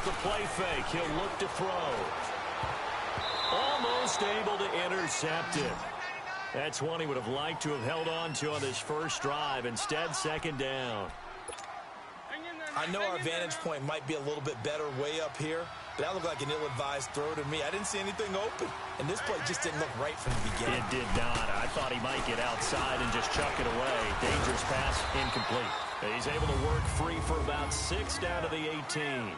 off the play fake. He'll look to throw. Almost able to intercept it. That's one he would have liked to have held on to on this first drive. Instead, second down. I know our vantage point might be a little bit better way up here, but that looked like an ill-advised throw to me. I didn't see anything open, and this play just didn't look right from the beginning. It did not. I thought he might get outside and just chuck it away. Dangerous pass, incomplete. He's able to work free for about 6 down to the 18.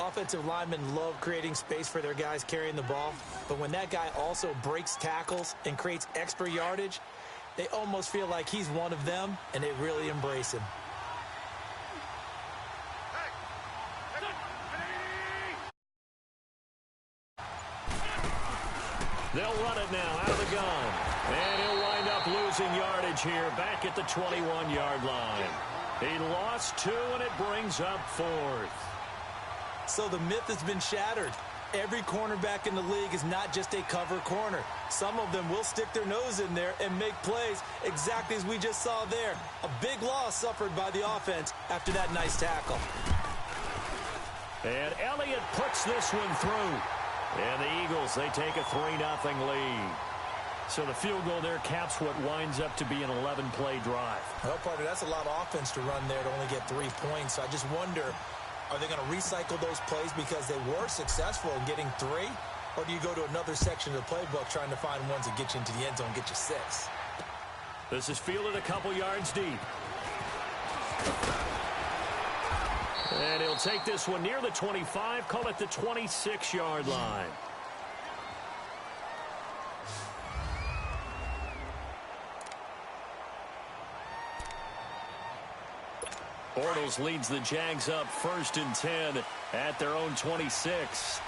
Offensive linemen love creating space for their guys carrying the ball, but when that guy also breaks tackles and creates extra yardage, they almost feel like he's one of them, and they really embrace him. They'll run it now out of the gun. And he'll wind up losing yardage here back at the 21-yard line. He lost 2, and it brings up 4th. So the myth has been shattered. Every cornerback in the league is not just a cover corner. Some of them will stick their nose in there and make plays exactly as we just saw there. A big loss suffered by the offense after that nice tackle. And Elliott puts this one through. And the Eagles, they take a 3-0 lead. So the field goal there caps what winds up to be an 11-play drive. Well, partner, that's a lot of offense to run there to only get 3 points. So I just wonder, are they going to recycle those plays because they were successful in getting 3? Or do you go to another section of the playbook trying to find ones that get you into the end zone, get you 6? This is fielded a couple yards deep. And he'll take this one near the 25, call it the 26-yard line. Bortles leads the Jags up 1st and 10 at their own 26.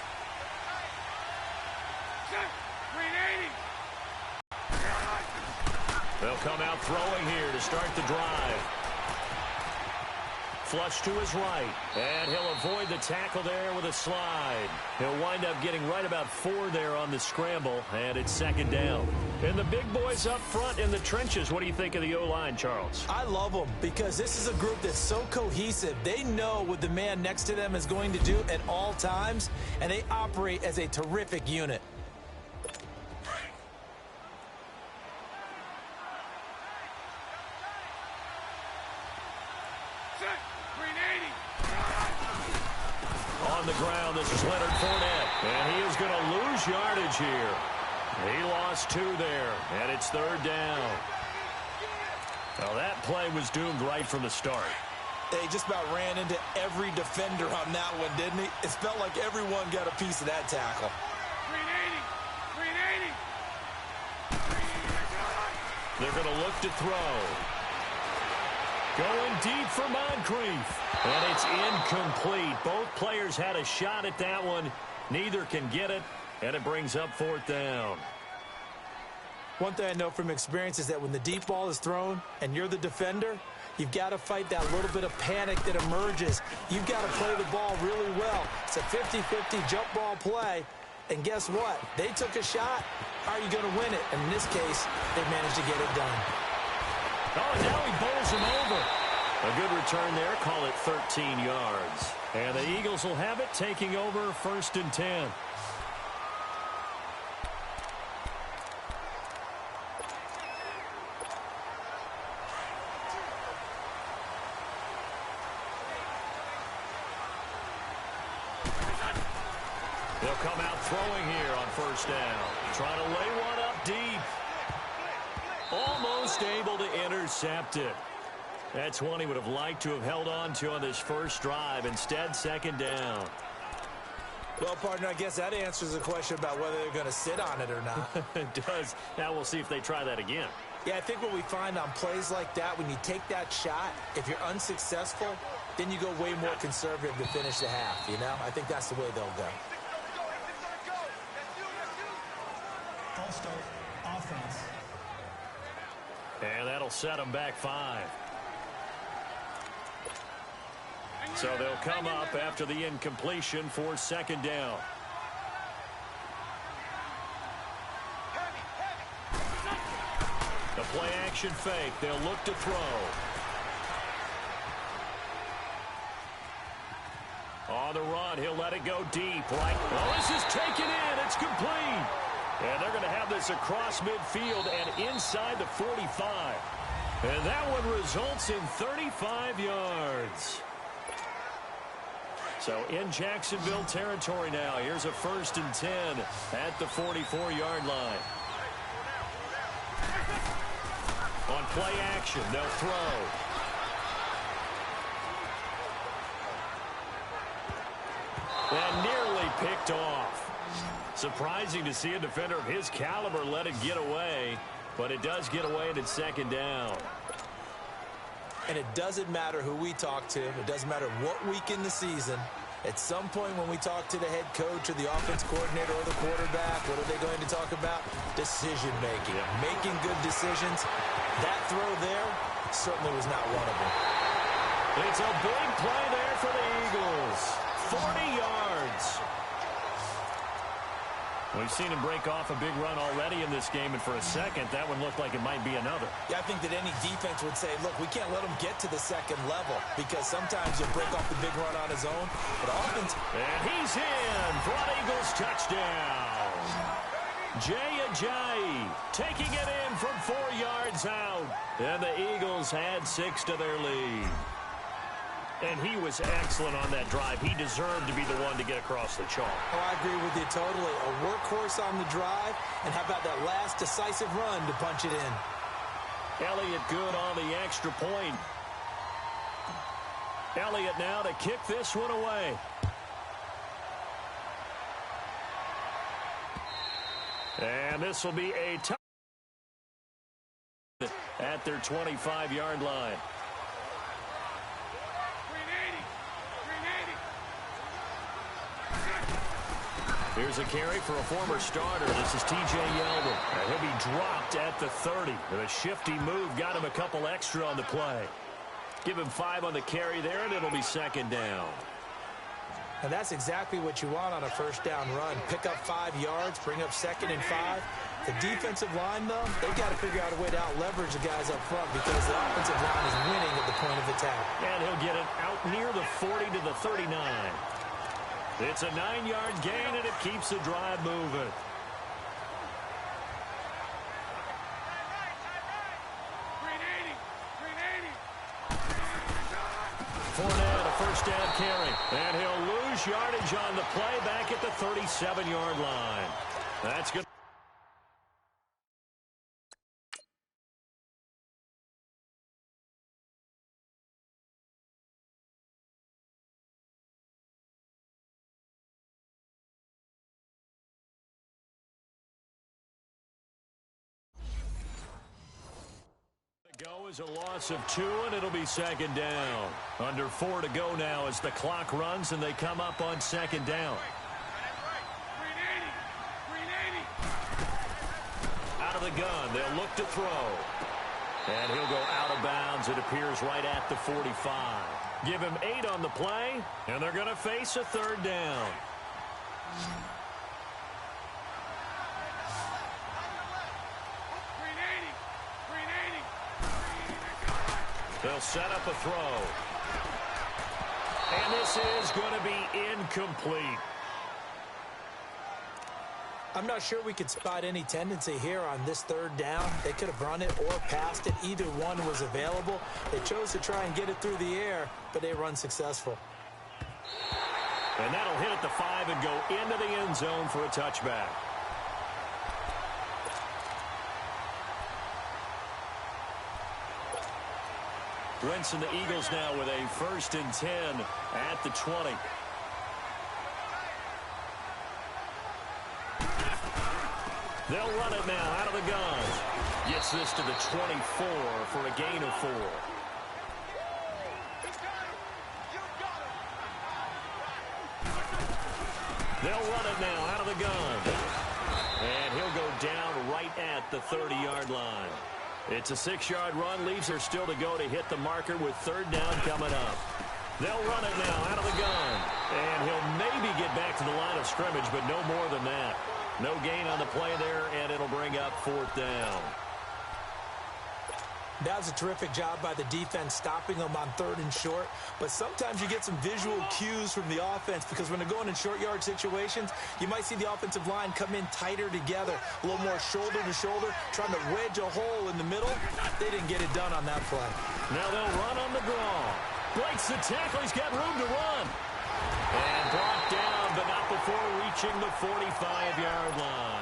They'll come out throwing here to start the drive. Flush to his right, and he'll avoid the tackle there with a slide. He'll wind up getting right about 4 there on the scramble, and it's 2nd down. And the big boys up front in the trenches. What do you think of the O-line, Charles? I love them because this is a group that's so cohesive. They know what the man next to them is going to do at all times, and they operate as a terrific unit. On the ground, this is Leonard Fournette, and he is going to lose yardage here. He lost 2 there, and it's 3rd down. Well, that play was doomed right from the start. They just about ran into every defender on that one, didn't he? It felt like everyone got a piece of that tackle. 380. They're going to look to throw. Going deep for Moncrief. And it's incomplete. Both players had a shot at that one. Neither can get it, and it brings up 4th down. One thing I know from experience is that when the deep ball is thrown and you're the defender, you've got to fight that little bit of panic that emerges. You've got to play the ball really well. It's a 50-50 jump ball play. And guess what? They took a shot. How are you going to win it? And in this case, they managed to get it done. Oh, and now he bowls him over. A good return there. Call it 13 yards. And the Eagles will have it, taking over 1st and 10. They'll come out throwing here on 1st down. Trying to lay one up deep. Almost able to intercept it. That's one he would have liked to have held on to on this first drive. Instead, 2nd down. Well, partner, I guess that answers the question about whether they're going to sit on it or not. It does. Now we'll see if they try that again. Yeah, I think what we find on plays like that, when you take that shot, if you're unsuccessful, then you go way more conservative to finish the half, you know? I think that's the way they'll go. False start, offense. And that'll set them back 5. So they'll come up after the incompletion for 2nd down. The play action fake. They'll look to throw. On the to go deep, right? Oh, this is taken in. It's complete. And they're going to have this across midfield and inside the 45. And that one results in 35 yards. So in Jacksonville territory now. Here's a 1st and 10 at the 44-yard line. On play action, they'll throw. And nearly picked off. Surprising to see a defender of his caliber let it get away, but it does get away and it's 2nd down. And it doesn't matter who we talk to. It doesn't matter what week in the season. At some point when we talk to the head coach or the offense coordinator or the quarterback, what are they going to talk about? Decision-making, making good decisions. That throw there certainly was not one of them. It's a big play there for the Eagles. 40 yards. We've seen him break off a big run already in this game, and for a second, that one looked like it might be another. Yeah, I think that any defense would say, look, we can't let him get to the 2nd level because sometimes he'll break off the big run on his own. But offense... And he's in for an Eagles touchdown. Jay Ajayi taking it in from 4 yards out. And the Eagles add 6 to their lead. And he was excellent on that drive. He deserved to be the one to get across the chalk. Oh, I agree with you totally. A workhorse on the drive, and how about that last decisive run to punch it in? Elliott good on the extra point. Elliott now to kick this one away. And this will be a touchdown at their 25-yard line. Here's a carry for a former starter. This is T.J. Yeldon. And he'll be dropped at the 30. And a shifty move got him a couple extra on the play. Give him 5 on the carry there, and it'll be 2nd down. And that's exactly what you want on a 1st down run. Pick up 5 yards, bring up 2nd and 5. The defensive line, though, they've got to figure out a way to out-leverage the guys up front because the offensive line is winning at the point of attack. And he'll get it out near the 40 to the 39. It's a 9-yard gain, and it keeps the drive moving. Fournette, a 1st down carry. And he'll lose yardage on the play back at the 37-yard line. That's good. Go is a loss of 2, and it'll be 2nd down. Under 4 to go now as the clock runs, and they come up on 2nd down. Out of the gun, they'll look to throw. And he'll go out of bounds, it appears, right at the 45. Give him 8 on the play, and they're going to face a 3rd down. They'll set up a throw. And this is going to be incomplete. I'm not sure we could spot any tendency here on this 3rd down. They could have run it or passed it. Either one was available. They chose to try and get it through the air, but they were unsuccessful. And that'll hit at the 5 and go into the end zone for a touchback. Brents and the Eagles now with a 1st and 10 at the 20. They'll run it now out of the gun. Gets this to the 24 for a gain of 4. They'll run it now out of the gun. And he'll go down right at the 30-yard line. It's a 6-yard run. Leaves her still to go to hit the marker with 3rd down coming up. They'll run it now out of the gun. And he'll maybe get back to the line of scrimmage, but no more than that. No gain on the play there, and it'll bring up 4th down. That was a terrific job by the defense stopping them on 3rd and short. But sometimes you get some visual cues from the offense because when they're going in short yard situations, you might see the offensive line come in tighter together, a little more shoulder to shoulder, trying to wedge a hole in the middle. They didn't get it done on that play. Now they'll run on the draw. Breaks the tackle. He's got room to run. And brought down, but not before reaching the 45-yard line.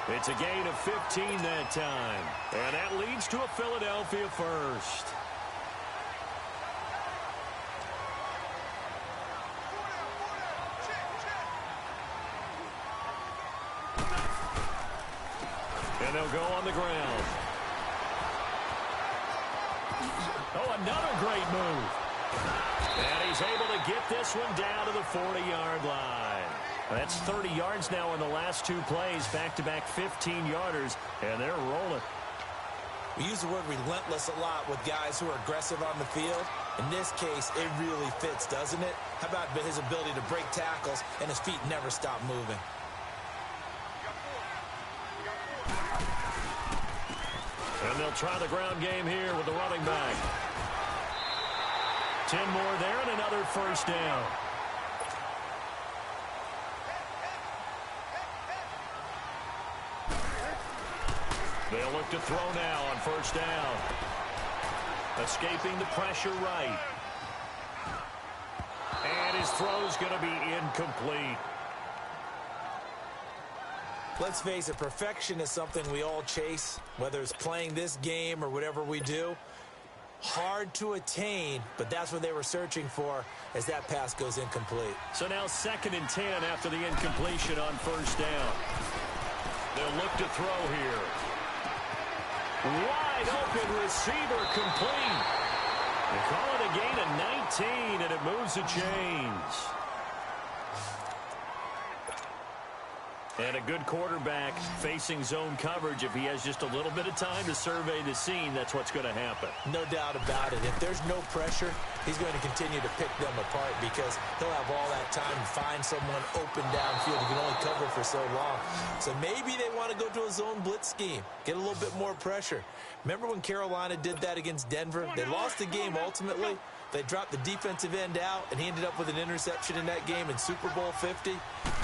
It's a gain of 15 that time. And that leads to a Philadelphia first. And they'll go on the ground. Oh, another great move. And he's able to get this one down to the 40-yard line. That's 30 yards now in the last 2 plays, back-to-back 15-yarders, and they're rolling. We use the word relentless a lot with guys who are aggressive on the field. In this case, it really fits, doesn't it? How about his ability to break tackles and his feet never stop moving? And they'll try the ground game here with the running back. 10 more there and another first down. They'll look to throw now on first down. Escaping the pressure right. And his throw's going to be incomplete. Let's face it, perfection is something we all chase, whether it's playing this game or whatever we do. Hard to attain, but that's what they were searching for as that pass goes incomplete. So now 2nd and 10 after the incompletion on first down. They'll look to throw here. Wide open receiver complete. They call it a gain of 19, and it moves the chains. And a good quarterback facing zone coverage. If he has just a little bit of time to survey the scene, that's what's going to happen. No doubt about it. If there's no pressure, he's going to continue to pick them apart because he'll have all that time to find someone open downfield. He can only cover for so long. So maybe they want to go to a zone blitz scheme, get a little bit more pressure. Remember when Carolina did that against Denver? They lost the game ultimately. They dropped the defensive end out, and he ended up with an interception in that game in Super Bowl 50.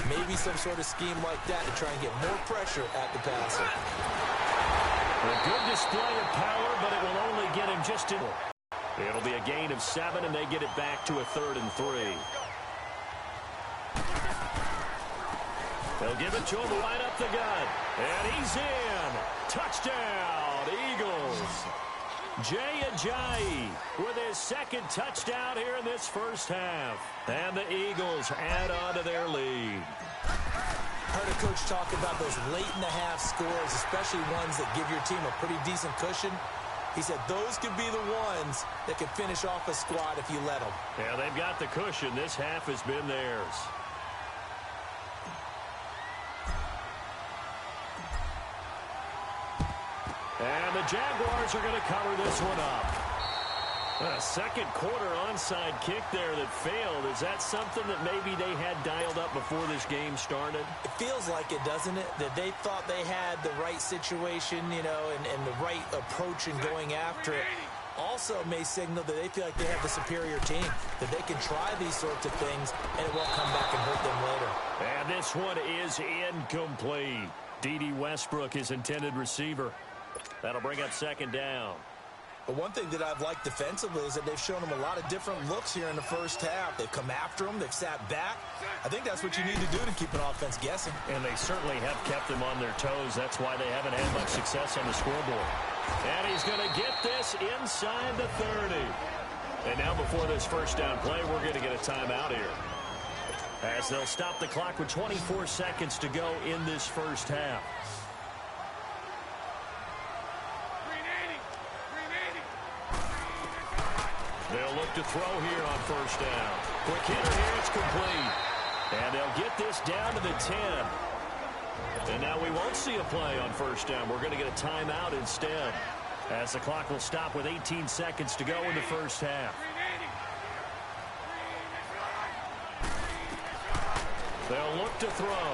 Maybe some sort of scheme like that to try and get more pressure at the passer. A good display of power, but it will only get him just in. It'll be a gain of 7, and they get it back to a 3rd and 3. They'll give it to him right up the gut. And he's in. Touchdown, Eagles. Jay Ajayi with his 2nd touchdown here in this first half. And the Eagles add on to their lead. Heard a coach talk about those late-in-the-half scores, especially ones that give your team a pretty decent cushion. He said those could be the ones that can finish off a squad if you let them. Yeah, they've got the cushion. This half has been theirs. And the Jaguars are going to cover this one up. A second quarter onside kick there that failed. Is that something that maybe they had dialed up before this game started? It feels like it, doesn't it? That they thought they had the right situation, you know, and the right approach in going after it. Also may signal that they feel like they have the superior team, that they can try these sorts of things, and it won't come back and hurt them later. And this one is incomplete. D.D. Westbrook, his intended receiver. That'll bring up 2nd down. But one thing that I've liked defensively is that they've shown them a lot of different looks here in the first half. They've come after them. They've sat back. I think that's what you need to do to keep an offense guessing. And they certainly have kept them on their toes. That's why they haven't had much success on the scoreboard. And he's going to get this inside the 30. And now before this first down play, we're going to get a timeout here, as they'll stop the clock with 24 seconds to go in this first half. They'll look to throw here on first down. Quick hitter here, it's complete. And they'll get this down to the 10. And now we won't see a play on first down. We're going to get a timeout instead, as the clock will stop with 18 seconds to go in the first half. They'll look to throw.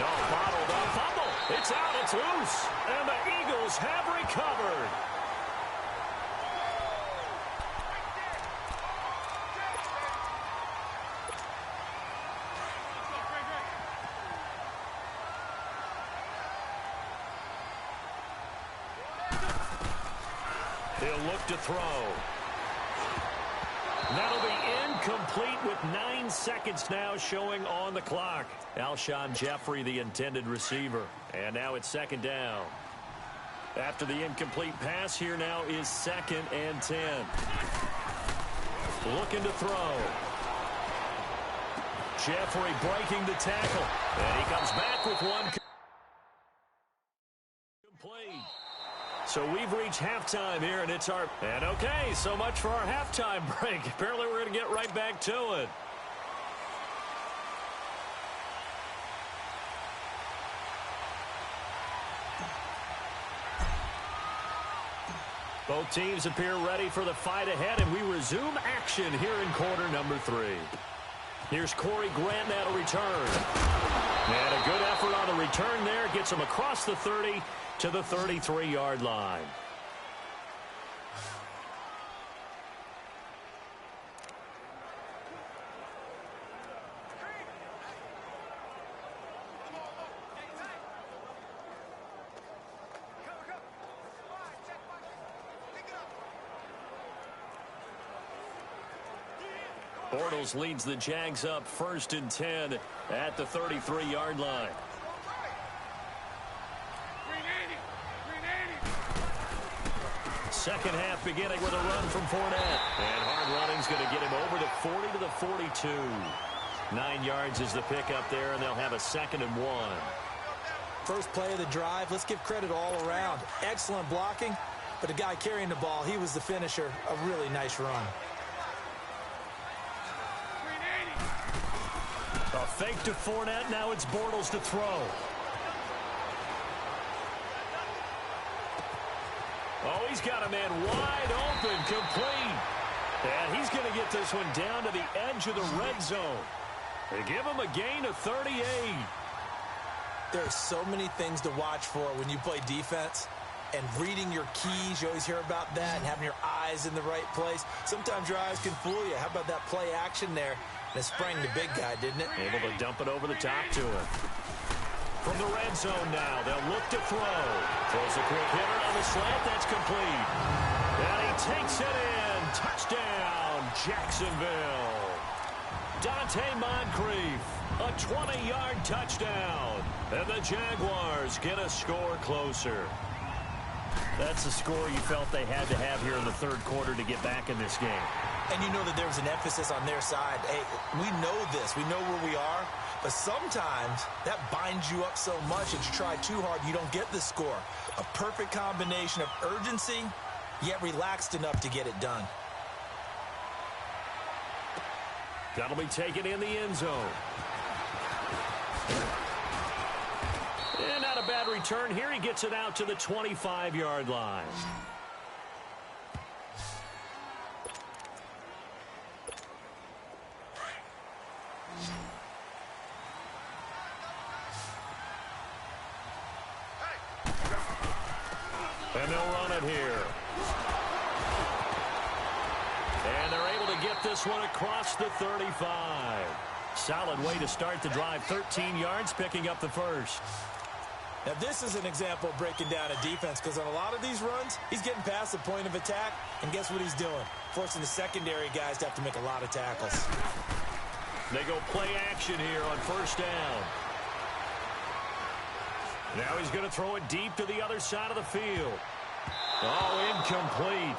No, bottled up, fumble. It's out, it's loose. And the Eagles Bengals have recovered. He'll look to throw. That'll be incomplete with 9 seconds now showing on the clock. Alshon Jeffrey, the intended receiver. And now it's second down. After the incomplete pass, here now is 2nd and 10. Looking to throw. Jeffrey breaking the tackle. And he comes back with one complete. So we've reached halftime here, and it's our... And okay, so much for our halftime break. Apparently we're going to get right back to it. Both teams appear ready for the fight ahead, and we resume action here in quarter number 3. Here's Corey Grant now to return. And a good effort on the return there. Gets him across the 30 to the 33-yard line. Bortles leads the Jags up 1st and 10 at the 33-yard line. Second half beginning with a run from Fournette. And hard running's going to get him over the 40 to the 42. 9 yards is the pickup there, and they'll have a 2nd and 1. First play of the drive, let's give credit all around. Excellent blocking, but the guy carrying the ball, he was the finisher. A really nice run. A fake to Fournette. Now it's Bortles to throw. Oh, he's got a man wide open, complete. And he's going to get this one down to the edge of the red zone. They give him a gain of 38. There's so many things to watch for when you play defense. And reading your keys, you always hear about that, and having your eyes in the right place. Sometimes your eyes can fool you. How about that play action there? And it sprang the big guy, didn't it? Able to dump it over the top to him. From the red zone now, they'll look to throw. Throws a quick hitter on the slant. That's complete. And he takes it in. Touchdown, Jacksonville. Dante Moncrief, a 20-yard touchdown. And the Jaguars get a score closer. That's the score you felt they had to have here in the third quarter to get back in this game. And you know that there was an emphasis on their side. Hey, we know this. We know where we are. But sometimes that binds you up so much that you try too hard, you don't get the score. A perfect combination of urgency, yet relaxed enough to get it done. That'll be taken in the end zone. And not a bad return here. He gets it out to the 25-yard line. And they'll run it here. And they're able to get this one across the 35. Solid way to start the drive. 13 yards, picking up the first. Now, this is an example of breaking down a defense, because on a lot of these runs, he's getting past the point of attack, and guess what he's doing? Forcing the secondary guys to have to make a lot of tackles. They go play action here on first down. Now he's going to throw it deep to the other side of the field. Oh, incomplete.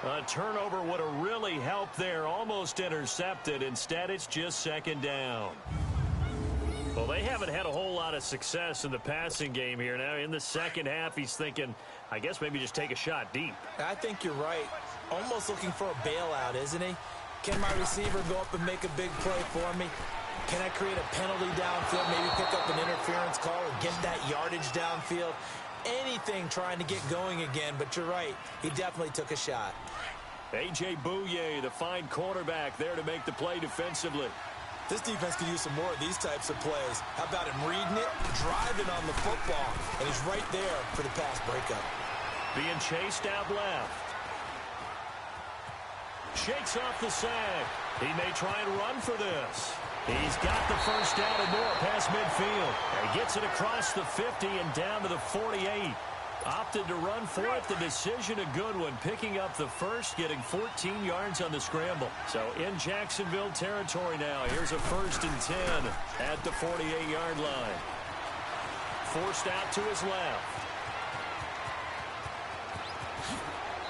A turnover would have really helped there. Almost intercepted. Instead, it's just second down. Well, they haven't had a whole lot of success in the passing game here. Now, in the second half, he's thinking, I guess maybe just take a shot deep. I think you're right. Almost looking for a bailout, isn't he? Can my receiver go up and make a big play for me? Can I create a penalty downfield, maybe pick up an interference call or get that yardage downfield? Anything trying to get going again, but you're right. He definitely took a shot. A.J. Bouye, the fine quarterback, there to make the play defensively. This defense could use some more of these types of plays. How about him reading it, driving on the football, and he's right there for the pass breakup. Being chased out left. Shakes off the sack. He may try and run for this. He's got the first down and more past midfield. And he gets it across the 50 and down to the 48. Opted to run for it. The decision a good one. Picking up the first, getting 14 yards on the scramble. So in Jacksonville territory now. Here's a 1st and 10 at the 48-yard line. Forced out to his left.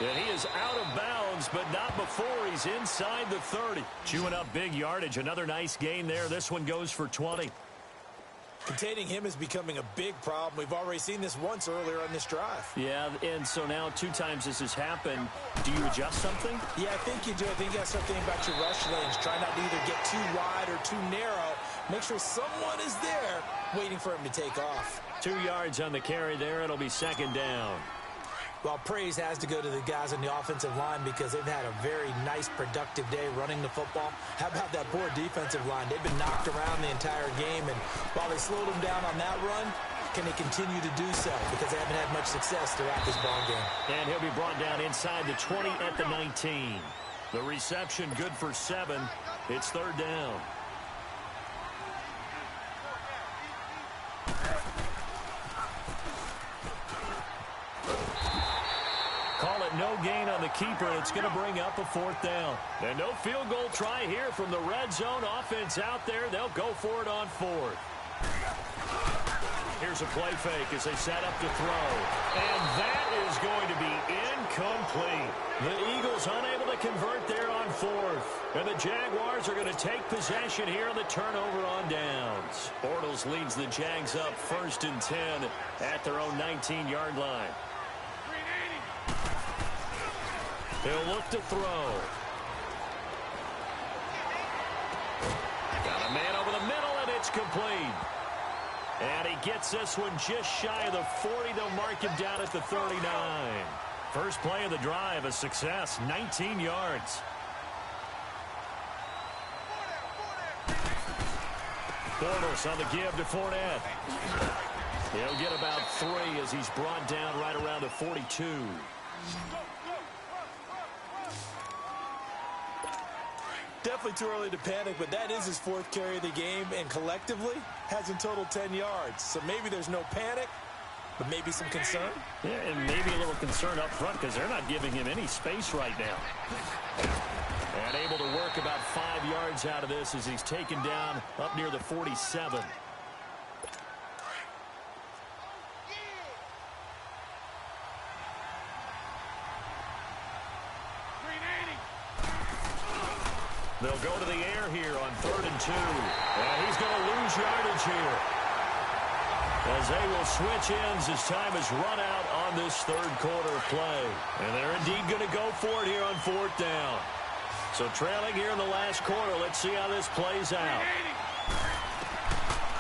And he is out of bounds, but not before he's inside the 30. Chewing up big yardage. Another nice gain there. This one goes for 20. Containing him is becoming a big problem. We've already seen this once earlier on this drive. Yeah, and so now 2 times this has happened. Do you adjust something? Yeah, I think you do. I think you got to start thinking about your rush lanes. Try not to either get too wide or too narrow. Make sure someone is there waiting for him to take off. 2 yards on the carry there. It'll be 2nd down. Well, praise has to go to the guys on the offensive line because they've had a very nice, productive day running the football. How about that poor defensive line? They've been knocked around the entire game, and while they slowed them down on that run, can they continue to do so? Because they haven't had much success throughout this ball game. And he'll be brought down inside the 20 at the 19. The reception good for 7. It's 3rd down. Call it no gain on the keeper. It's going to bring up a 4th down. And no field goal try here from the red zone offense out there. They'll go for it on 4th. Here's a play fake as they set up to throw. And that is going to be incomplete. The Eagles unable to convert there on 4th. And the Jaguars are going to take possession here on the turnover on downs. Bortles leads the Jags up 1st and 10 at their own 19-yard line. He'll look to throw. Got a man over the middle, and it's complete. And he gets this one just shy of the 40. They'll mark him down at the 39. First play of the drive, a success, 19 yards. Bortles on the give to Fournette. He'll get about 3 as he's brought down right around the 42. Definitely too early to panic, but that is his 4th carry of the game, and collectively has in total 10 yards. So maybe there's no panic, but maybe some concern. Yeah, and maybe a little concern up front because they're not giving him any space right now. And able to work about 5 yards out of this as he's taken down up near the 47. They'll go to the air here on 3rd and 2. And he's going to lose yardage here. As they will switch ends as time is run out on this 3rd quarter of play. And they're indeed going to go for it here on 4th down. So trailing here in the last quarter, let's see how this plays out.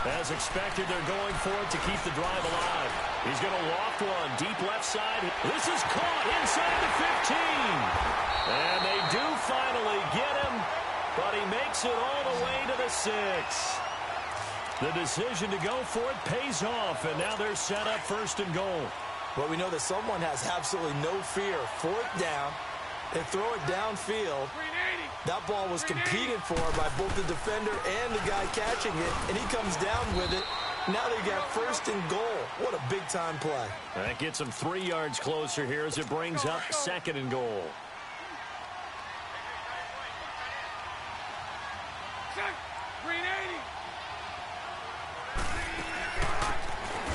As expected, they're going for it to keep the drive alive. He's going to loft one deep left side. This is caught inside the 15. And they do finally get him. But he makes it all the way to the 6. The decision to go for it pays off, and now they're set up 1st and goal. Well, we know that someone has absolutely no fear. 4th down, they throw it downfield. That ball was competed for by both the defender and the guy catching it, and he comes down with it. Now they got 1st and goal. What a big-time play. That gets them 3 yards closer here as it brings up 2nd and goal.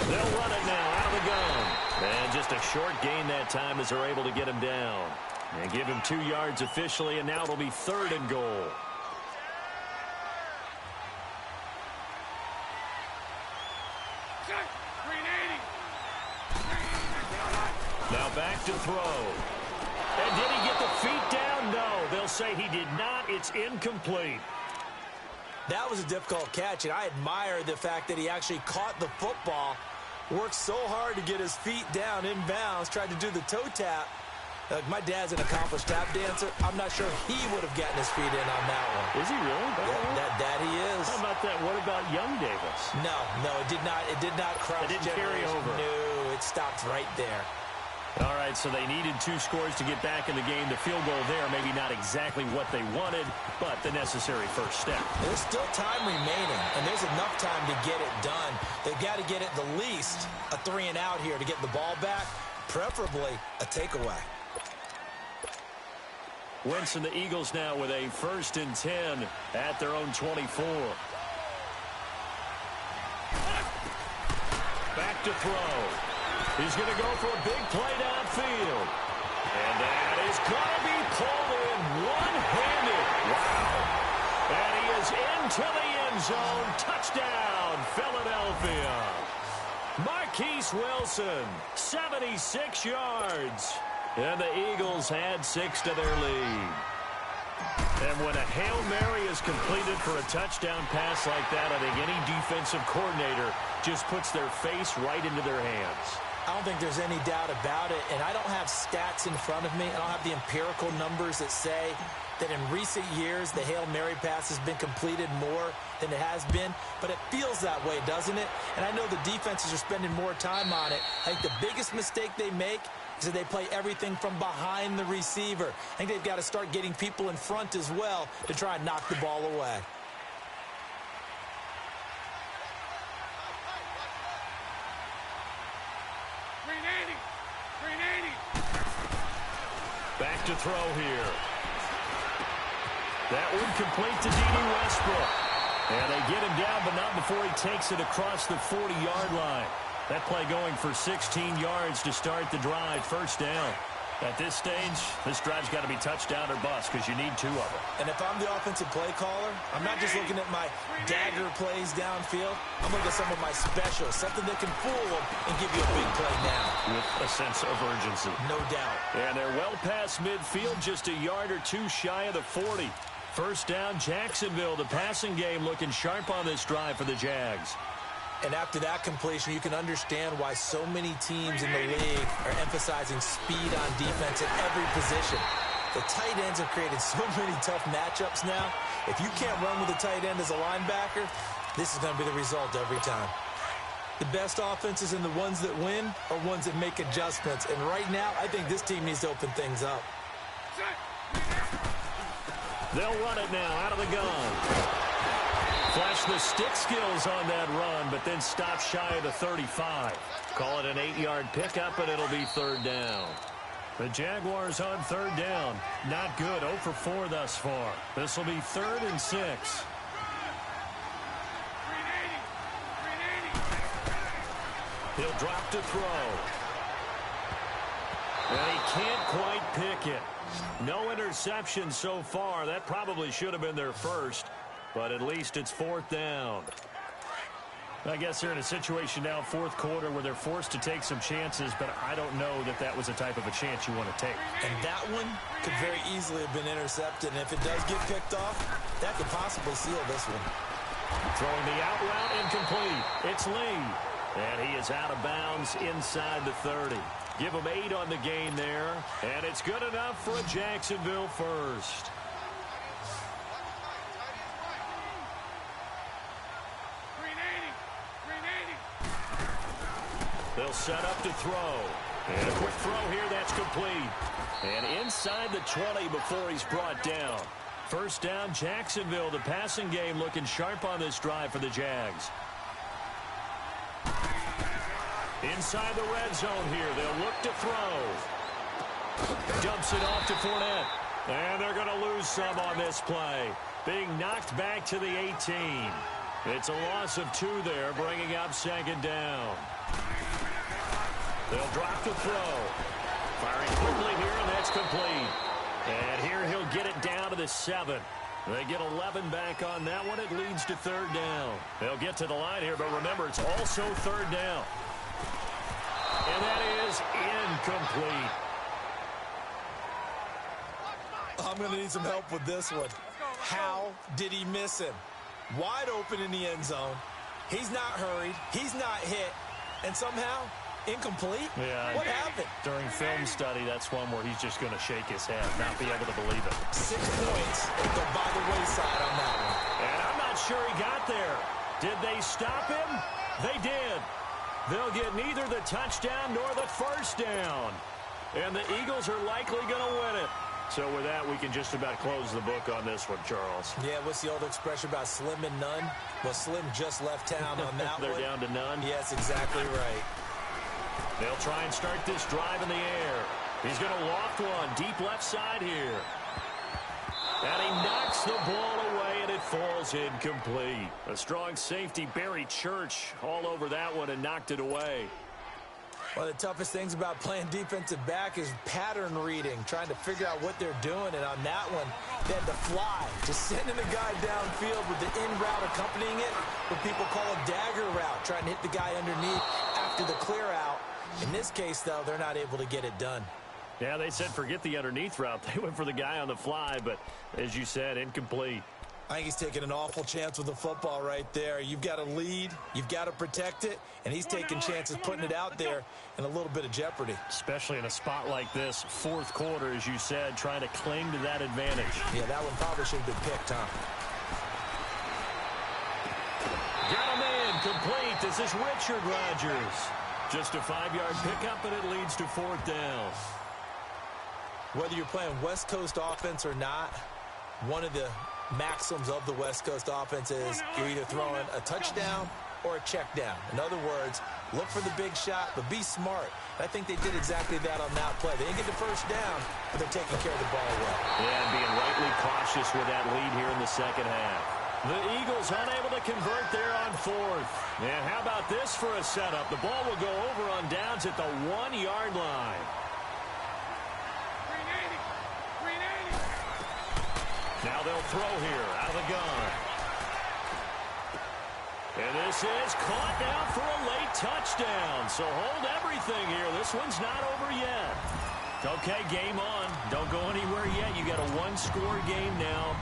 They'll run it now out of the gun. And just a short gain that time as they're able to get him down. And give him 2 yards officially, and now it'll be 3rd and goal. Now back to throw. And did he get the feet down? No. They'll say he did not. It's incomplete. That was a difficult catch, and I admire the fact that he actually caught the football, worked so hard to get his feet down in bounds, tried to do the toe tap, My dad's an accomplished tap dancer. I'm not sure he would have gotten his feet in on that one. Is he really? That he is. How about that? What about young Davis? No, it did not. It did not cross. It didn't carry over. No, it stopped right there. All right, so they needed 2 scores to get back in the game. The field goal there, maybe not exactly what they wanted, but the necessary first step. There's still time remaining, and there's enough time to get it done. They've got to get at the least a 3-and-out here to get the ball back, preferably a takeaway. Wentz and the Eagles now with a 1st and 10 at their own 24. Back to throw. He's going to go for a big play downfield. And that is going to be pulled in one-handed. Wow. And he is into the end zone. Touchdown, Philadelphia. Marquise Wilson, 76 yards. And the Eagles add 6 to their lead. And when a Hail Mary is completed for a touchdown pass like that, I think any defensive coordinator just puts their face right into their hands. I don't think there's any doubt about it, and I don't have stats in front of me. I don't have the empirical numbers that say that in recent years the Hail Mary pass has been completed more than it has been, but it feels that way, doesn't it? And I know the defenses are spending more time on it. I think the biggest mistake they make is that they play everything from behind the receiver. I think they've got to start getting people in front as well to try and knock the ball away. Back to throw here. That one complete to D.D. Westbrook. And they get him down, but not before he takes it across the 40-yard line. That play going for 16 yards to start the drive. 1st down. At this stage, this drive's got to be touchdown or bust because you need 2 of them. And if I'm the offensive play caller, I'm not just looking at my dagger plays downfield. I'm looking at some of my specials, something that can fool them and give you a big play now. With a sense of urgency. No doubt. And they're well past midfield, just a yard or 2 shy of the 40. 1st down, Jacksonville. The passing game looking sharp on this drive for the Jags. And after that completion, you can understand why so many teams in the league are emphasizing speed on defense at every position. The tight ends have created so many tough matchups now. If you can't run with a tight end as a linebacker, this is going to be the result every time. The best offenses and the ones that win are ones that make adjustments. And right now, I think this team needs to open things up. They'll run it now out of the gun. Flash the stick skills on that run, but then stop shy of the 35. Call it an 8-yard pickup, and it'll be 3rd down. The Jaguars on 3rd down. Not good. 0 for 4 thus far. This will be 3rd and 6. He'll drop to throw. And he can't quite pick it. No interception so far. That probably should have been their first. But at least it's 4th down. I guess they're in a situation now, 4th quarter, where they're forced to take some chances, but I don't know that that was the type of a chance you want to take. And that one could very easily have been intercepted. And if it does get picked off, that could possibly seal this one. Throwing the out route incomplete. It's Lee. And he is out of bounds inside the 30. Give him 8 on the gain there. And it's good enough for a Jacksonville first. They'll set up to throw. And a quick throw here, that's complete. And inside the 20 before he's brought down. 1st down, Jacksonville. The passing game looking sharp on this drive for the Jags. Inside the red zone here, they'll look to throw. Dumps it off to Fournette. And they're going to lose some on this play. Being knocked back to the 18. It's a loss of 2 there, bringing up 2nd down. They'll drop to throw. Firing quickly here, and that's complete. And here he'll get it down to the 7. They get 11 back on that one. It leads to 3rd down. They'll get to the line here, but remember, it's also 3rd down. And that is incomplete. I'm going to need some help with this one. How did he miss him? Wide open in the end zone. He's not hurried. He's not hit. And somehow, Incomplete? Yeah. What happened? During film study, that's one where he's just going to shake his head, not be able to believe it. 6 points. They're by the wayside on that one. And I'm not sure he got there. Did they stop him? They did. They'll get neither the touchdown nor the first down. And the Eagles are likely going to win it. So with that, we can just about close the book on this one, Charles. Yeah, what's the old expression about slim and none? Well, Slim just left town on that They're one. down to none. Yes, exactly right. They'll try and start this drive in the air. He's going to loft one deep left side here. And he knocks the ball away, and it falls incomplete. A strong safety, Barry Church, all over that one and knocked it away. One of the toughest things about playing defensive back is pattern reading, trying to figure out what they're doing. And on that one, they had to fly, just sending the guy downfield with the in route accompanying it, what people call a dagger route, trying to hit the guy underneath after the clear out. In this case, though, they're not able to get it done. Yeah, they said forget the underneath route. They went for the guy on the fly, but as you said, incomplete. I think he's taking an awful chance with the football right there. You've got to lead, you've got to protect it, and he's taking chances putting it out there in a little bit of jeopardy. Especially in a spot like this, fourth quarter, as you said, trying to cling to that advantage. Yeah, that one probably should have been picked, huh? Got him in, complete. This is Richard Rodgers. Just a 5-yard pickup, and it leads to fourth down. Whether you're playing West Coast offense or not, one of the maxims of the West Coast offense is you're either throwing a touchdown or a check down. In other words, look for the big shot, but be smart. I think they did exactly that on that play. They didn't get the first down, but they're taking care of the ball well. Yeah, and being rightly cautious with that lead here in the second half. The Eagles unable to convert there on fourth. And how about this for a setup? The ball will go over on downs at the 1-yard line. Now they'll throw here out of the gun. And this is caught now for a late touchdown. So hold everything here. This one's not over yet. Okay, game on. Don't go anywhere yet. You got a one-score game now.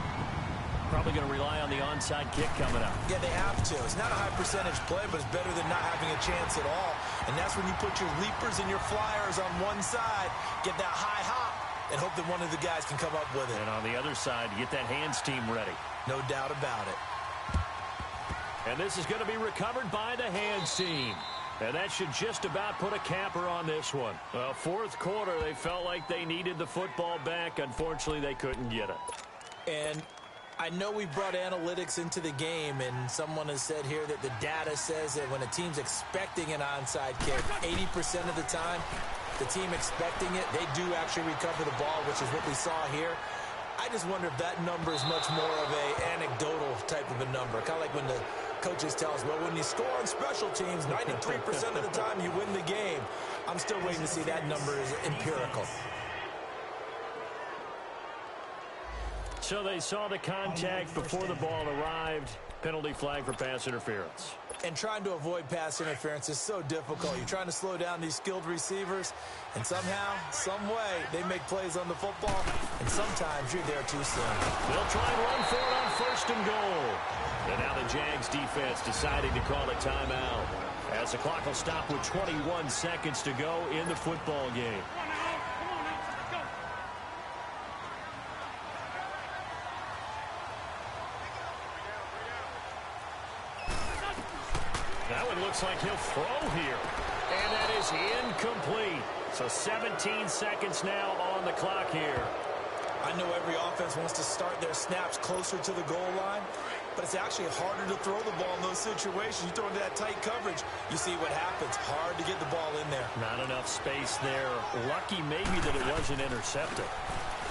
Probably going to rely on the onside kick coming up. Yeah, they have to. It's not a high percentage play, but it's better than not having a chance at all. And that's when you put your leapers and your flyers on one side, get that high hop, and hope that one of the guys can come up with it. And on the other side, get that hands team ready. No doubt about it. And this is going to be recovered by the hands team. And that should just about put a capper on this one. Well, fourth quarter, they felt like they needed the football back. Unfortunately, they couldn't get it. And I know we brought analytics into the game, and someone has said here that the data says that when a team's expecting an onside kick, 80% of the time, the team expecting it, they do actually recover the ball, which is what we saw here. I just wonder if that number is much more of a anecdotal type of a number. Kind of like when the coaches tell us, well, when you score on special teams, 93% of the time you win the game. I'm still waiting to see that number is empirical. So they saw the contact before the ball arrived. Penalty flag for pass interference. And trying to avoid pass interference is so difficult. You're trying to slow down these skilled receivers, and somehow, some way, they make plays on the football, and sometimes you're there too soon. They'll try and run for it on first and goal. And now the Jags defense deciding to call a timeout, as the clock will stop with 21 seconds to go in the football game. That one looks like he'll throw here. And that is incomplete. So 17 seconds now on the clock here. I know every offense wants to start their snaps closer to the goal line, but it's actually harder to throw the ball in those situations. You throw into that tight coverage, you see what happens. Hard to get the ball in there. Not enough space there. Lucky maybe that it wasn't intercepted.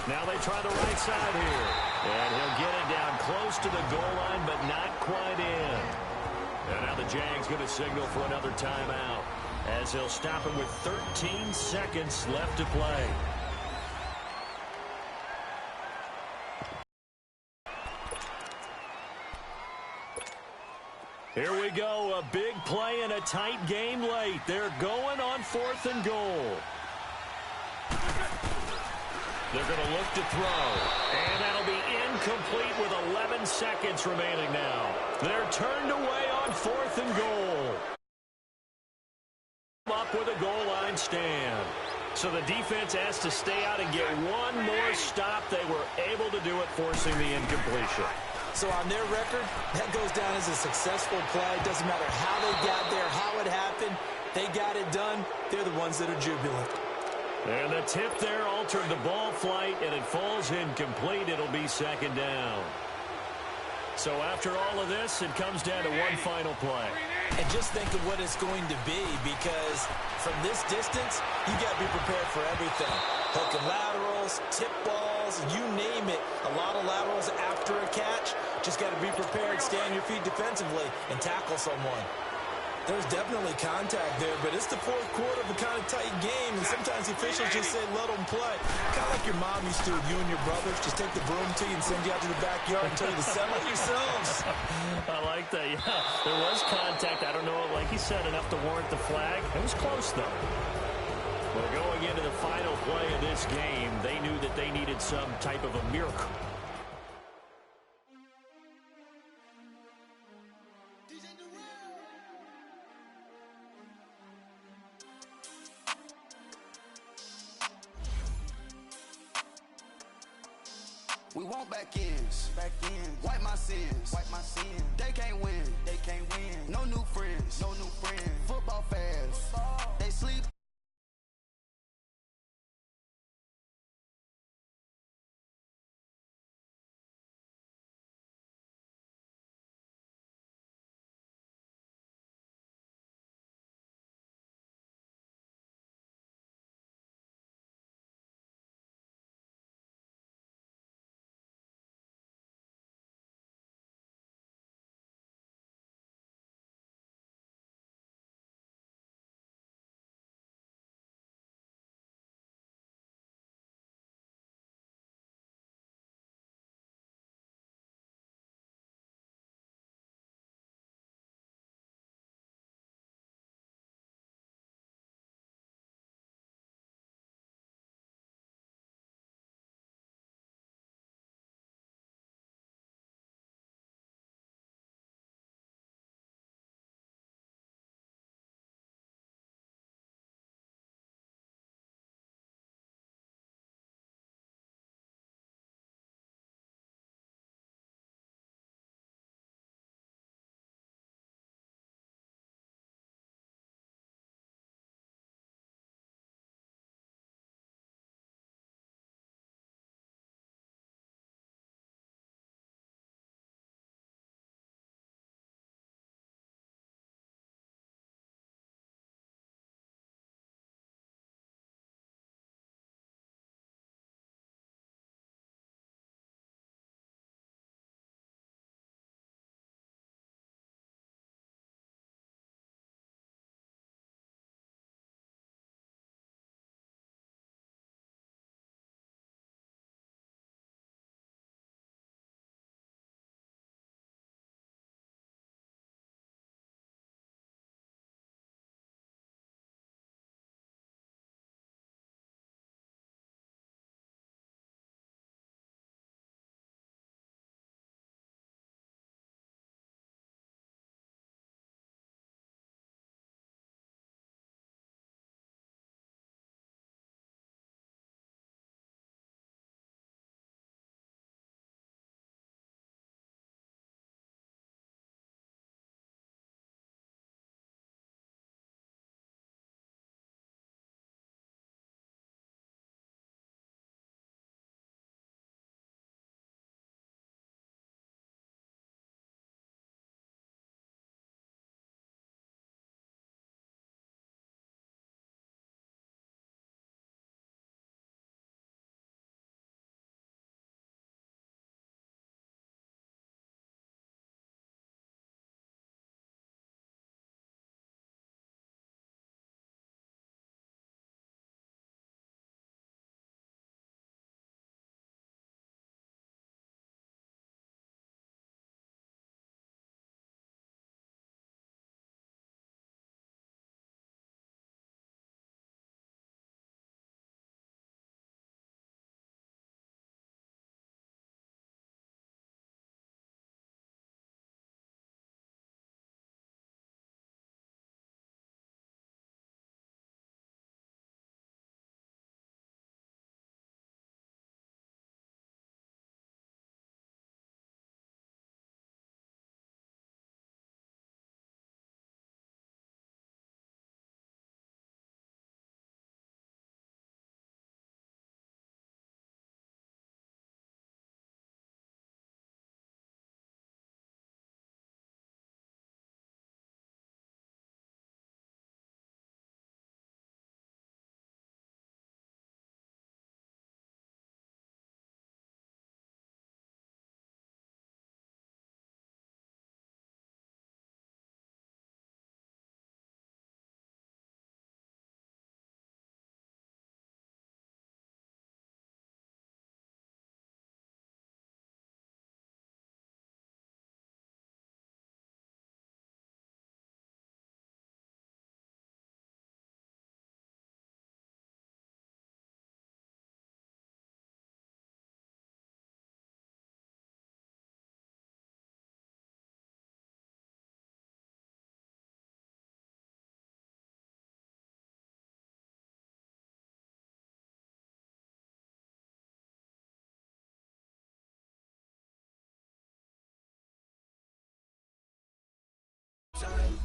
Now they try the right side here. And he'll get it down close to the goal line, but not quite in. And now the Jags going to signal for another timeout, as they'll stop him with 13 seconds left to play. Here we go, a big play in a tight game late. They're going on fourth and goal. They're going to look to throw, and that'll be incomplete with 11 seconds remaining now. They're turned away on fourth and goal. Up up with a goal line stand. So the defense has to stay out and get one more stop. They were able to do it, forcing the incompletion. So on their record, that goes down as a successful play. It doesn't matter how they got there, how it happened. They got it done. They're the ones that are jubilant. And the tip there altered the ball flight, and it falls incomplete. It'll be second down. So after all of this, it comes down to one final play. And just think of what it's going to be, because from this distance, you got to be prepared for everything. Hook and laterals, tip balls, you name it. A lot of laterals after a catch. Just got to be prepared, stay on your feet defensively, and tackle someone. There's definitely contact there, but it's the fourth quarter of a kind of tight game, and sometimes the officials just say, let them play. Kind of like your mom used to with you and your brothers. Just take the broom to you and send you out to the backyard and tell you to settle yourselves. I like that, yeah. There was contact. I don't know, like he said, enough to warrant the flag. It was close, though. Well, going into the final play of this game, they knew that they needed some type of a miracle. We want back ends. Wipe my sins. They can't win. No new friends. Football fans. They sleep.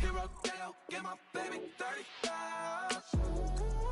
Hero Dale, get my baby 35.